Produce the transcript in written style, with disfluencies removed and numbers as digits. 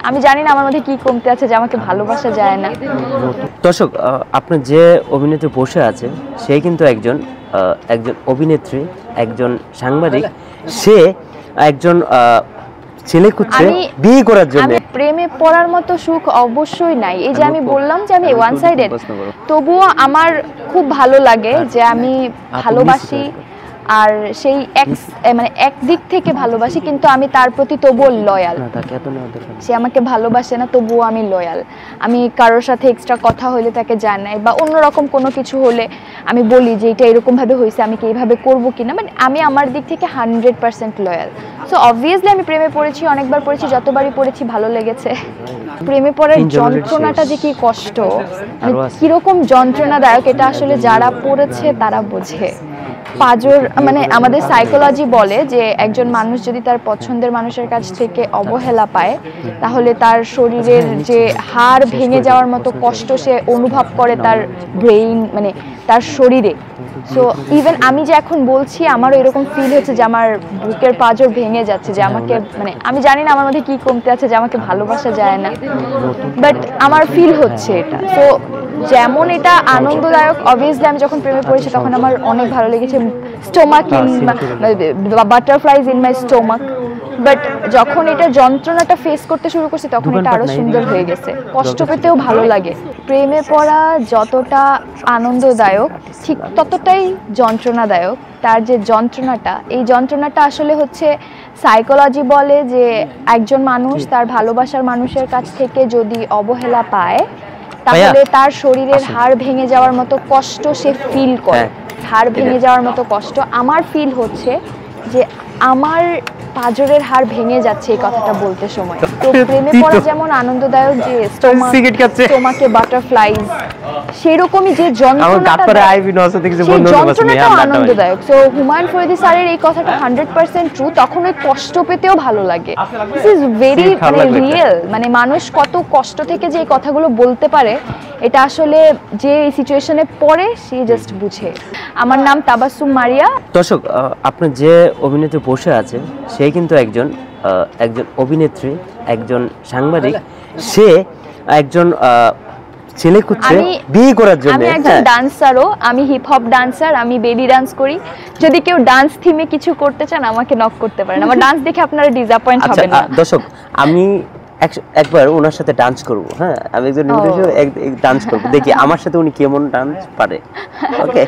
আমি জানি না আমার মধ্যে কি কমতে আছে যে আমাকে ভালোবাসা যায় না। দর্শক, আপনার যে অভিনেত্রী বসে আছে সে কিন্তু একজন অভিনেত্রী, একজন সাংবাদিক। সে একজন ছেলে খুঁজছে বিয়ে করার জন্য। আমি প্রেমে পড়ার মতো সুখ অবশ্যই নাই। এই যে আমি বললাম যে আমি ওয়ান সাইডেড, তবুও আমার খুব ভালো লাগে যে আমি ভালোবাসি, আর সেই মানে এক দিক থেকে ভালোবাসি, কিন্তু আমি তার প্রতি তবুও লয়াল। সে আমাকে ভালোবাসে না, তবুও আমি লয়াল। আমি কারোর সাথে এক্সট্রা কথা হলে তাকে জানাই, বা অন্যরকম কোনো কিছু হলে আমি বলি যে এটা এরকমভাবে হয়েছে, আমি কি এইভাবে করবো কিনা। মানে আমি আমার দিক থেকে 100% লয়াল। সো অবভিয়াসলি আমি প্রেমে পড়েছি, অনেকবার পড়েছি, যতবারই পড়েছি ভালো লেগেছে। প্রেমে পড়ার যন্ত্রণাটা যে কি কষ্ট, কিরকম যন্ত্রণাদায়ক, এটা আসলে যারা পড়েছে তারা বোঝে। পাজর মানে আমাদের সাইকোলজি বলে যে একজন মানুষ যদি তার পছন্দের মানুষের কাছ থেকে অবহেলা পায়, তাহলে তার শরীরের যে হাড় ভেঙে যাওয়ার মতো কষ্ট সে অনুভব করে তার ব্রেইন, মানে তার শরীরে। সো ইভেন আমি যে এখন বলছি আমারও এরকম ফিল হচ্ছে যে আমার বুকের পাজর ভেঙে যাচ্ছে, যে আমাকে মানে আমি জানি না আমার মধ্যে কি কমতে আছে যে আমাকে ভালোবাসা যায় না, বাট আমার ফিল হচ্ছে এটা। সো যেমন এটা আনন্দদায়ক, অবভিয়াসলি আমি যখন প্রেমে পড়েছি তখন আমার অনেক ভালো লেগেছে, stomach in butterflies in my stomach. But যখন এটা যন্ত্রণাটা ফেস করতে শুরু করছি তখন এটা আরো সুন্দর হয়ে গেছে, কষ্ট পেতেও ভালো লাগে। প্রেমে পড়া যতটা আনন্দদায়ক ঠিক ততটাই যন্ত্রণাদায়ক। তার যে যন্ত্রণাটা, এই যন্ত্রণাটা আসলে হচ্ছে সাইকোলজি বলে যে একজন মানুষ তার ভালোবাসার মানুষের কাছ থেকে যদি অবহেলা পায়, তাহলে তার শরীরের হাড় ভেঙে যাওয়ার মতো কষ্ট সে ফিল করে। হাড় ভেঙে যাওয়ার মতো কষ্ট আমার ফিল হচ্ছে যে আমার পাজরের হাড় ভেঙে যাচ্ছে এই কথাটা বলতে সময়। তো প্রেমে পড়া যেমন আনন্দদায়ক, যে স্টোমাকে বাটারফ্লাইজ, সেরকমই যে যন্ত্রণাটা আনন্দদায়ক। সো হুমায়ুন ফরিদি স্যারের এই কথাটা 100% ট্রু। তখন ওই কষ্ট পেতেও ভালো লাগে। This is very real. মানে মানুষ কত কষ্ট থেকে যে এই কথাগুলো বলতে পারে, এটা আসলে যে এই সিচুয়েশনে পড়ে সে জাস্ট বুঝে। আমার নাম তাবাসসুম মারিয়া। দর্শক, আপনার যে অভিনেত্রী বসে আছে সে কিন্তু একজন অভিনেত্রী, একজন সাংবাদিক। সে একজন ছেলে খুঁজছে বিয়ে করার জন্য। আমি একজন ডান্সারও, আমি হিপ হপ ডান্সার, আমি বেলি ডান্স করি। যদি কেউ ডান্স থিমে কিছু করতে চান আমাকে নক করতে পারেন। আমার ডান্স দেখে আপনারা ডিসঅ্যাপয়েন্ট হবেন না। দর্শক, আমি একবার ওনার সাথে ডান্স করব। হ্যাঁ, আমি একজন ডান্স করব, দেখি আমার সাথে উনি কেমন ডান্স পারে। ওকে।